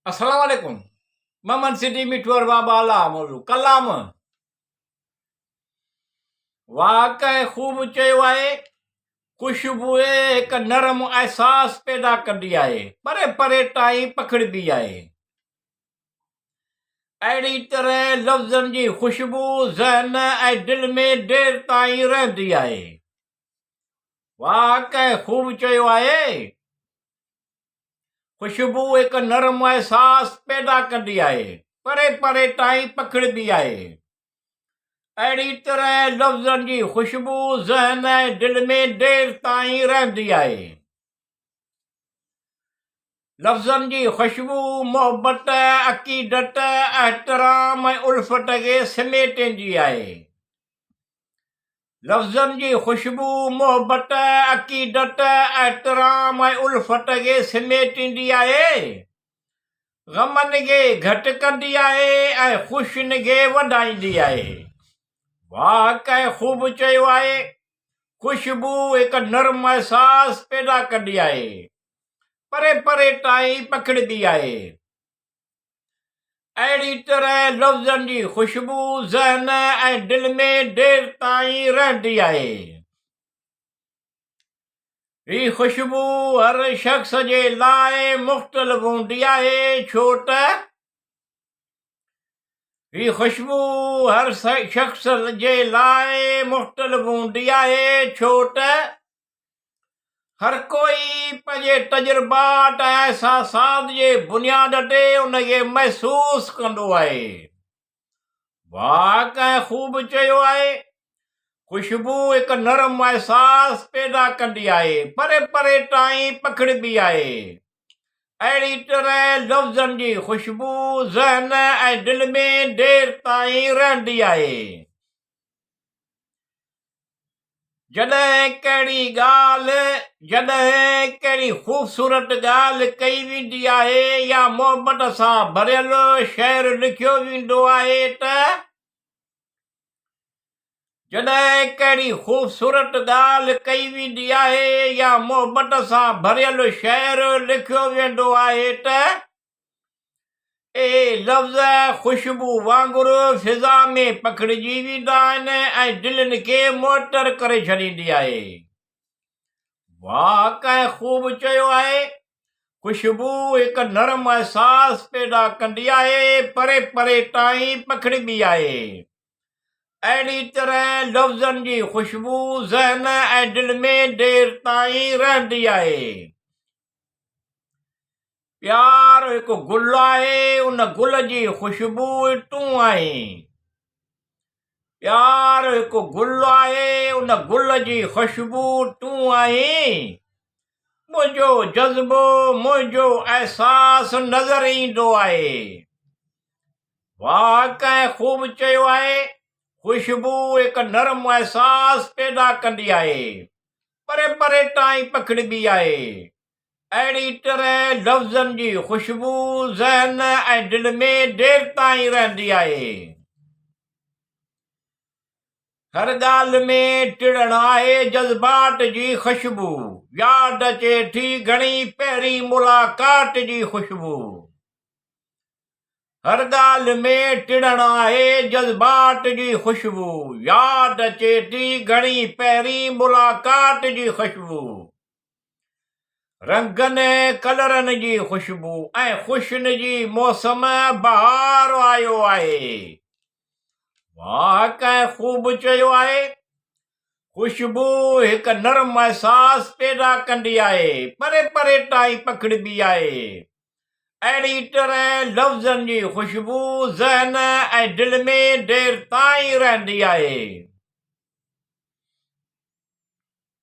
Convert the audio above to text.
अस्सलाम वालेकुम। ममन सिटी मिठोर बाबा मोलू कलाम वाकई खूब चयो आहे। ख़ुशबू हिकु नरम एहसास पैदा कंदी आहे, परे परे ताईं पखिड़िबी आहे। अहिड़ी तरह लफ़्ज़नि जी ख़ुशबू ज़हन ऐं दिलि में देर ताईं रहंदी आहे। वाकई खूब चयो आहे। ख़ुशबू हिकु नरम एहसास पैदा कंदी आहे, परे परे ताईं पखिड़िबी आहे। अहिड़ी तरह लफ़्ज़नि जी ख़ुशबू ज़हन ऐं दिलि में देर ताईं रहंदी आहे। लफ़्ज़नि जी ख़ुशबू मोहबत, अक़ीदत, एहतराम ऐं उल्फत खे समेटंदी आहे। लफ़्ज़नि जी ख़ुशबू मोहबत, अक़ीदत, एहतराम ऐं उल्फत खे समेटींदी आहे। ग़मनि खे घटि कंदी आहे ऐं ख़ुशियुनि खे वधाईंदी आहे। वाकई खूब चयो आहे। ख़ुशबू हिकु नरम एहसास पैदा कंदी आहे, परे परे ताईं पखिड़िबी आहे। अहिड़ी तरह लफ़्ज़नि जी ख़ुशबू ज़हन ऐं दिलि में देर ताईं रहंदी आहे। हीअ ख़ुशबू हर शख़्स जे लाइ मुख़्तलिफ़ हूंदी आहे, छो त हीअ ख़ुशबू हर शख़्स जे लाइ मुख़्तलिफ़ हूंदी आहे, छो त हर कोई पंहिंजे तजुर्बात ऐं एहसासात जे बुनियाद ते उनखे महसूस कंदो आहे। वाकई खूब चयो आहे। ख़ुशबू हिकु नरम एहसास पैदा कंदी आहे, परे परे ताईं पखिड़िबी आहे। अहिड़ी तरह लफ़्ज़नि जी ख़ुशबू ज़हन ऐं दिलि में देर ताईं रहंदी आहे। जॾहिं कहिड़ी ख़ूबसूरत ॻाल्हि कई वेंदी आहे या मोहबत सां भरियल शेर लिखियो वेंदो आहे जॾहिं कहिड़ी ख़ूबसूरत ॻाल्हि कई वेंदी आहे या मोहबत सां भरियल शेर लिखियो वेंदो आहे त लफ़्ज़ ख़ुशबू वांगुरु फिज़ा में पखिड़िजी वेंदा आहिनि ऐं दिलनि खे मुअतरु करे छॾींदी आहे। वाकई खूब चयो आहे। ख़ुशबू हिकु नरम एहसास पैदा कंदी आहे, परे परे ताईं पखिड़िबी आहे। अहिड़ी तरह लफ़्ज़नि जी ख़ुशबू ज़हन ऐं दिलि में देर ताईं रहंदी आहे। प्यार हिकु गुल आहे, उन गुल जी ख़ुशबू तूं आहीं। प्यार हिकु गुल आहे, उन गुल जी ख़ुशबू तूं आहीं। मुंहिंजो जज़्बो, मुंहिंजो एहसास नज़र ईंदो आहे। वाकई खूब चयो आहे। ख़ुशबू हिकु नरम एहसास पैदा कंदी आहे, परे परे ताईं पखिड़िबी आहे। अहिड़ी तरह लफ़्ज़नि जी ख़ुशबू ज़हन ऐं दिलि में देर ताईं रहंदी आहे। हर ॻाल्हि में टिड़ण आहे जज़्बात जी ख़ुशबू, यादि अचे थी घणी पहिरीं मुलाक़ात जी ख़ुशबू। हर ॻाल्हि में टिड़ण आहे जज़्बात जी ख़ुशबू, यादि अचे थी घणी पहिरीं मुलाक़ात जी ख़ुशबू। रंगनि कलरनि जी ख़ुशबू ऐं ख़ुशियुनि जी मौसम बहार आयो आहे। वाकई खूब चयो आहे। ख़ुशबू हिकु नरम एहसास पैदा कंदी आहे, परे परे ताईं पखिड़िबी आहे। अहिड़ी तरह लफ़्ज़नि जी ख़ुशबू ज़हन ऐं दिलि में देर ताईं रहंदी आहे।